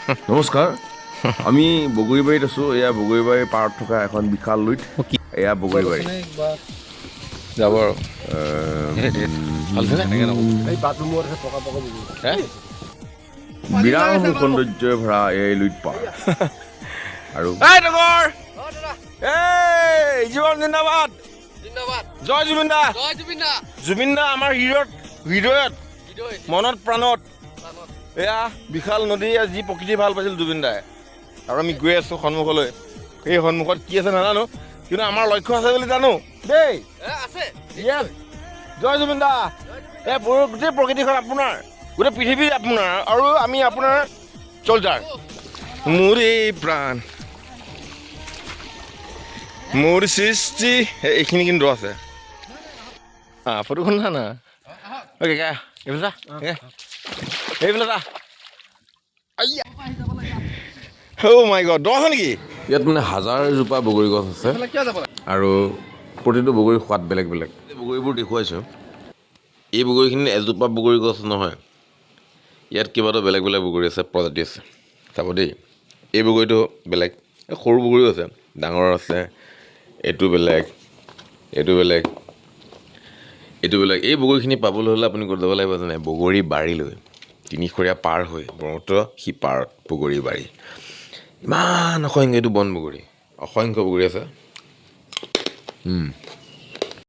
নমস্কাৰ আমি বগৰীবাৰীত আছোঁ এয়া বগৰীবাৰীৰ পাৰত থকা এখন বিশাল লুইত এয়া বগৰীবাৰী যাব আৰু বিৰাং সৌন্দৰ্যৰে ভৰা এই লুইত পাৰ আৰু জীৱন জিন্দাবাদ জয় জুবিন দা জুবিন দা আমাৰ হৃদয়ত মনত প্ৰাণত এয়া বিশাল নদী যি প্ৰকৃতি ভাল পাইছিল জুবিন দাই আৰু আমি গৈ আছোঁ সন্মুখলৈ সেই সন্মুখত কি আছে নাজানো কিন্তু আমাৰ লক্ষ্য আছে বুলি জানো দেই জয় জুবিন দা এই গোটেই প্ৰকৃতিখন আপোনাৰ গোটেই পৃথিৱী আপোনাৰ আৰু আমি আপোনাৰ চলজাৰ মোৰ এই প্ৰাণ মোৰ সৃষ্টি এইখিনি কিন্তু আছে ফটোখন না অ'কে এইবিলাক মাই গড দ আছে নেকি ইয়াত মানে হাজাৰজোপা বগৰী গছ আছে আৰু প্ৰতিটো বগৰীৰ সোৱাদ বেলেগ বেলেগ বগৰীবোৰ দেখুৱাইছোঁ এই বগৰীখিনি এজোপা বগৰী গছ নহয় ইয়াত কেইবাটাও বেলেগ বেলেগ বগৰী আছে প্ৰজাতি আছে চাব দেই এই বগৰীটো বেলেগ এই সৰু বগৰীও আছে ডাঙৰ আছে এইটো বেলেগ এইটো বেলেগ এইটো বেলেগ এই বগৰীখিনি পাবলৈ হ'লে আপুনি ক'ত যাব লাগিব জানে বগৰী বাৰীলৈ তিনিশৰীয়া পাৰ হৈ ব্ৰহ্মপুত্ৰ সিপাৰত বগৰী বাৰী ইমান অসংখ্য এইটো বন বগৰী অসংখ্য বগৰী আছে